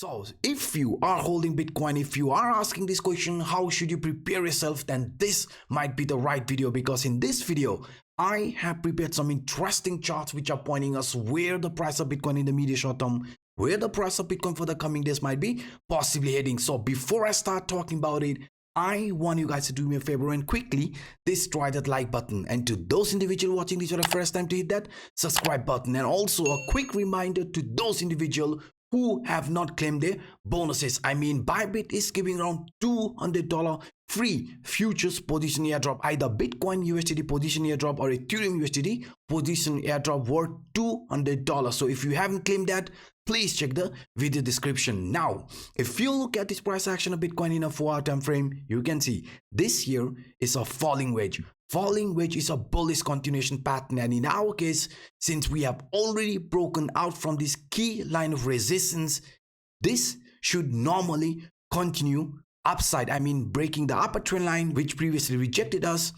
So if you are holding Bitcoin, if you are asking this question, how should you prepare yourself, then this might be the right video, because in this video, I have prepared some interesting charts which are pointing us where the price of Bitcoin in the medium short term, where the price of Bitcoin for the coming days might be possibly heading. So before I start talking about it, I want you guys to do me a favor and quickly destroy that like button. And to those individuals watching this for the first time, to hit that subscribe button. And also a quick reminder to those individuals who have not claimed their bonuses. I mean, Bybit is giving around $200 free futures position airdrop, either Bitcoin USDT position airdrop or Ethereum USDT position airdrop worth $200. So if you haven't claimed that, please check the video description. Now, if you look at this price action of Bitcoin in a 4-hour time frame, you can see this here is a falling wedge. Falling wedge is a bullish continuation pattern, and in our case, since we have already broken out from this key line of resistance, this should normally continue upside. I mean, breaking the upper trend line which previously rejected us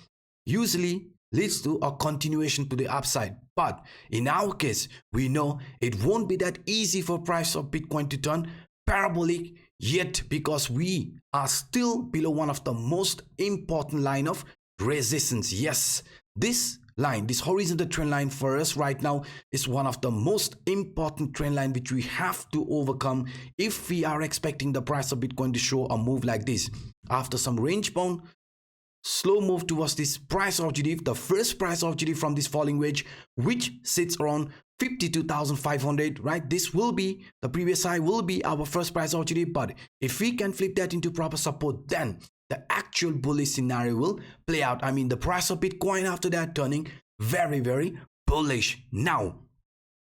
usually leads to a continuation to the upside. But in our case, we know it won't be that easy for price of Bitcoin to turn parabolic yet, because we are still below one of the most important line of resistance. Yes, this line, this horizontal trend line for us right now is one of the most important trend line which we have to overcome if we are expecting the price of Bitcoin to show a move like this. After some range bound slow move towards this price objective, the first price objective from this falling wedge, which sits around 52,500, right? This will be the previous high, will be our first price objective. But if we can flip that into proper support, then the actual bullish scenario will play out. I mean, the price of Bitcoin after that turning very, very bullish. Now,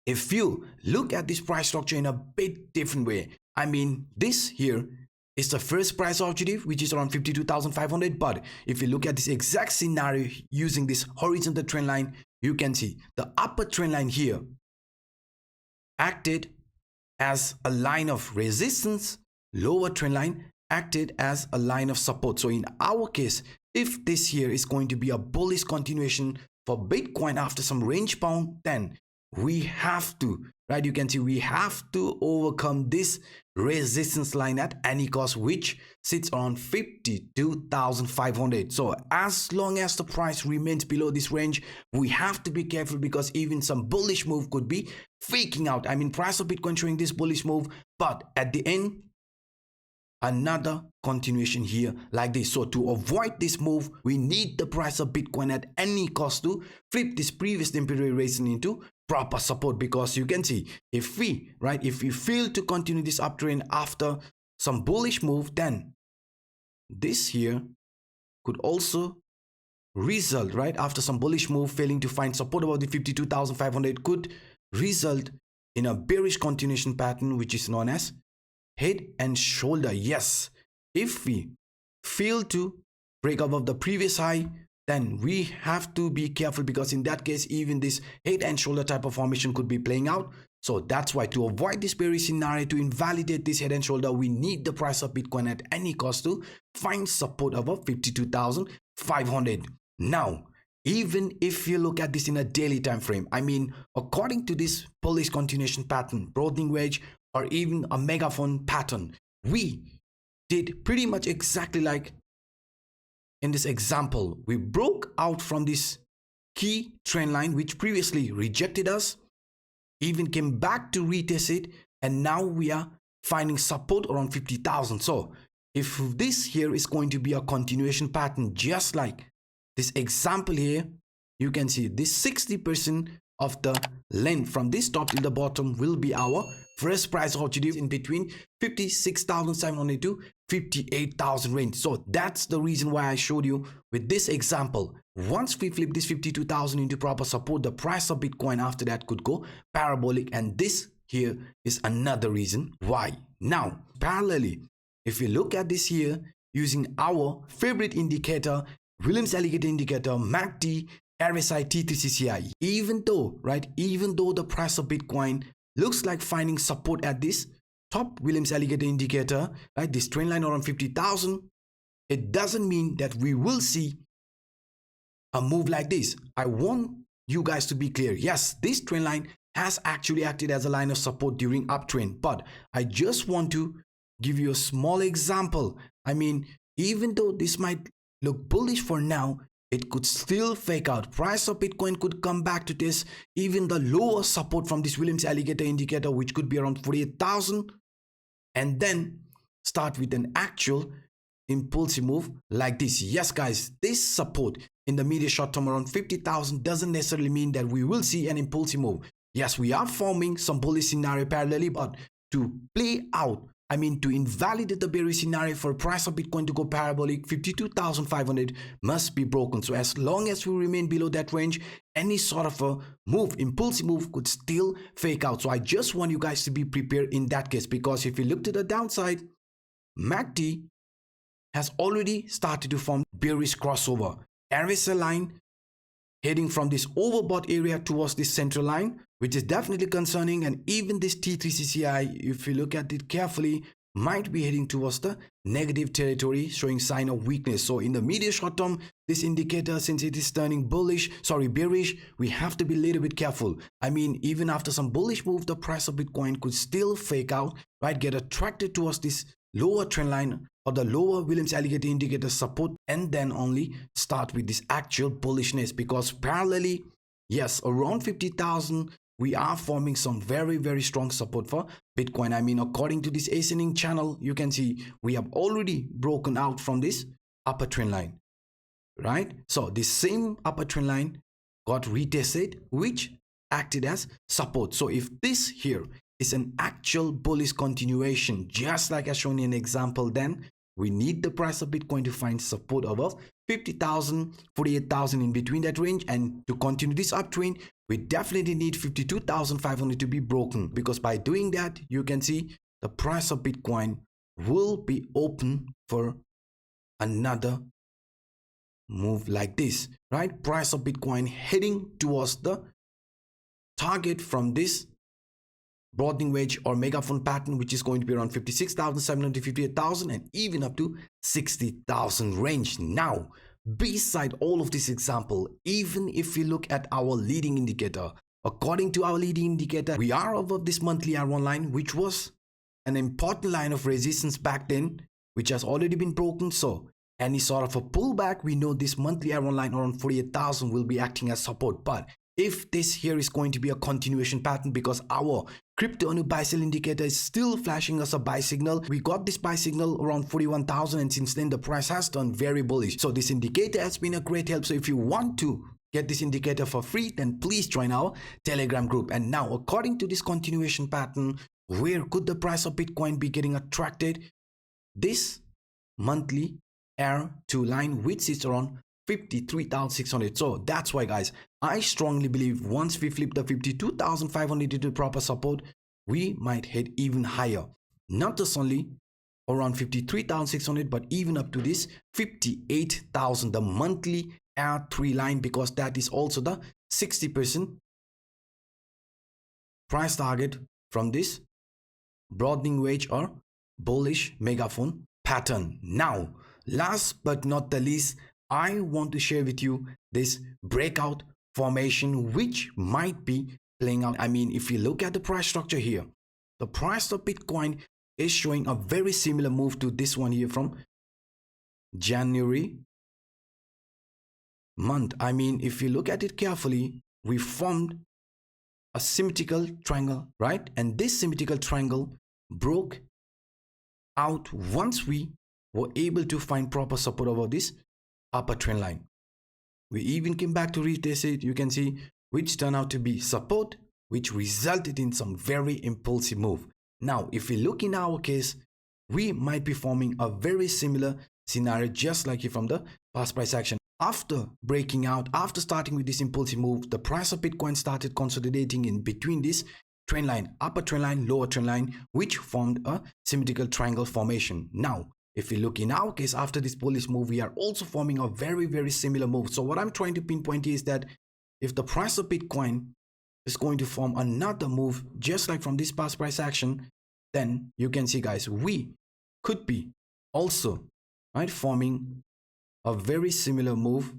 if you look at this price structure in a bit different way, I mean, this here is the first price objective, which is around 52,500. But if you look at this exact scenario using this horizontal trend line, you can see the upper trend line here acted as a line of resistance, lower trend line acted as a line of support. So in our case, if this here is going to be a bullish continuation for Bitcoin after some range bound, then we have to, right? You can see we have to overcome this resistance line at any cost, which sits on 52,500. So as long as the price remains below this range, we have to be careful, because even some bullish move could be faking out. I mean, price of Bitcoin showing this bullish move, but at the end, another continuation here like this. So to avoid this move, we need the price of Bitcoin at any cost to flip this previous temporary resistance into proper support, because you can see if we fail to continue this uptrend after some bullish move, then this here could also result, right, after some bullish move failing to find support above the 52,500 could result in a bearish continuation pattern, which is known as head and shoulder. Yes, if we fail to break above the previous high, then we have to be careful, because in that case, even this head and shoulder type of formation could be playing out. So that's why, to avoid this bearish scenario, to invalidate this head and shoulder, we need the price of Bitcoin at any cost to find support above 52,500. Now, even if you look at this in a daily time frame, I mean, according to this bullish continuation pattern, broadening wedge, or even a megaphone pattern, we did pretty much exactly like in this example. We broke out from this key trend line which previously rejected us, even came back to retest it, and now we are finding support around 50,000. So if this here is going to be a continuation pattern, just like this example here, you can see this 60% of the length from this top to the bottom will be our first price objective in between 56,700 to 58,000 range. So that's the reason why I showed you with this example. Once we flip this 52,000 into proper support, the price of Bitcoin after that could go parabolic, and this here is another reason why. Now, parallelly, if you look at this here using our favorite indicator, Williams Alligator indicator, MACD, RSI, T3CCI, even though the price of Bitcoin looks like finding support at this top Williams Alligator indicator, right, this trend line around 50,000, it doesn't mean that we will see a move like this. I want you guys to be clear. Yes, this trend line has actually acted as a line of support during uptrend, but I just want to give you a small example. I mean, even though this might look bullish for now, it could still fake out. Price of Bitcoin could come back to this even the lower support from this Williams alligator indicator, which could be around 48,000, and then start with an actual impulsive move like this. Yes guys, this support in the medium short term around 50,000 doesn't necessarily mean that we will see an impulsive move. Yes, we are forming some bullish scenario parallelly, but to play out, I mean to invalidate the bearish scenario for price of Bitcoin to go parabolic, 52,500 must be broken. So as long as we remain below that range, any sort of a move, impulsive move, could still fake out. So I just want you guys to be prepared in that case, because if you look to the downside, MACD has already started to form bearish crossover. RSI line heading from this overbought area towards this central line, which is definitely concerning. And even this T3CCI, if you look at it carefully, might be heading towards the negative territory, showing sign of weakness. So in the medium short term, this indicator, since it is turning bearish, we have to be a little bit careful. I mean, even after some bullish move, the price of Bitcoin could still fake out, right? Get attracted towards this lower trend line or the lower Williams alligator indicator support, and then only start with this actual bullishness, because parallelly, yes, around 50,000, we are forming some very strong support for Bitcoin. I mean, according to this ascending channel, you can see we have already broken out from this upper trend line, right? So this same upper trend line got retested, which acted as support. So if this here is an actual bullish continuation, just like I shown in an example, then we need the price of Bitcoin to find support above 50,000, 48,000, in between that range. And to continue this uptrend, we definitely need 52,500 to be broken, because by doing that, you can see the price of Bitcoin will be open for another move like this, right? Price of Bitcoin heading towards the target from this broadening wedge or megaphone pattern, which is going to be around 56,700, 58,000, and even up to 60,000 range. Now, beside all of this example, even if we look at our leading indicator, according to our leading indicator, we are above this monthly R1 line, which was an important line of resistance back then, which has already been broken. So any sort of a pullback, we know this monthly R1 line around 48,000 will be acting as support. But if this here is going to be a continuation pattern, because our CryptoAnup buy sell indicator is still flashing us a buy signal, we got this buy signal around 41,000, and since then the price has turned very bullish. So this indicator has been a great help. So if you want to get this indicator for free, then please join our Telegram group. And now, according to this continuation pattern, where could the price of Bitcoin be getting attracted? This monthly R2 line, which is around 53,600. So that's why, guys, I strongly believe once we flip the 52,500 into proper support, we might head even higher. Not just only around 53,600, but even up to this 58,000, the monthly R3 line, because that is also the 60% price target from this broadening wedge or bullish megaphone pattern. Now, last but not the least, I want to share with you this breakout formation, which might be playing out. I mean, if you look at the price structure here, the price of Bitcoin is showing a very similar move to this one here from January month. I mean, if you look at it carefully, we formed a symmetrical triangle, right? And this symmetrical triangle broke out once we were able to find proper support over this upper trend line. We even came back to retest it, you can see, which turned out to be support, which resulted in some very impulsive move. Now, if we look in our case, we might be forming a very similar scenario, just like from the past price action. After breaking out, after starting with this impulsive move, the price of Bitcoin started consolidating in between this trend line, upper trend line, lower trend line, which formed a symmetrical triangle formation. Now, if we look in our case, after this bullish move, we are also forming a very similar move. So what I'm trying to pinpoint here is that if the price of Bitcoin is going to form another move, just like from this past price action, then you can see, guys, we could be also, right, forming a very similar move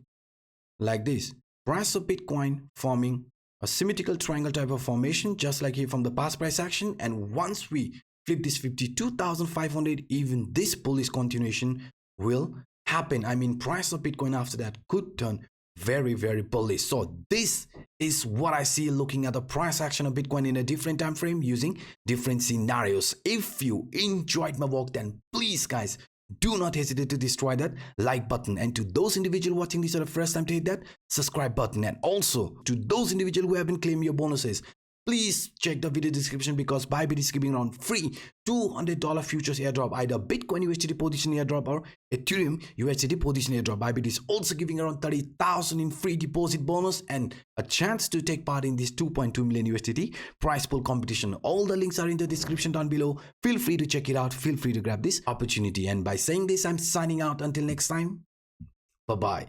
like this. price of Bitcoin forming a symmetrical triangle type of formation, just like here from the past price action. And once we flip this 52,500, even this bullish continuation will happen. I mean, price of Bitcoin after that could turn very, very bullish. So this is what I see looking at the price action of Bitcoin in a different time frame using different scenarios. If you enjoyed my work, then please guys, do not hesitate to destroy that like button, and to those individuals watching this for the first time, to hit that subscribe button. And also to those individuals who have been claiming your bonuses, please check the video description, because Bybit is giving around free $200 futures airdrop, either Bitcoin USDT position airdrop or Ethereum USDT position airdrop. Bybit is also giving around 30,000 in free deposit bonus and a chance to take part in this 2.2 million USDT prize pool competition. All the links are in the description down below. Feel free to check it out. Feel free to grab this opportunity. And by saying this, I'm signing out. Until next time, bye bye.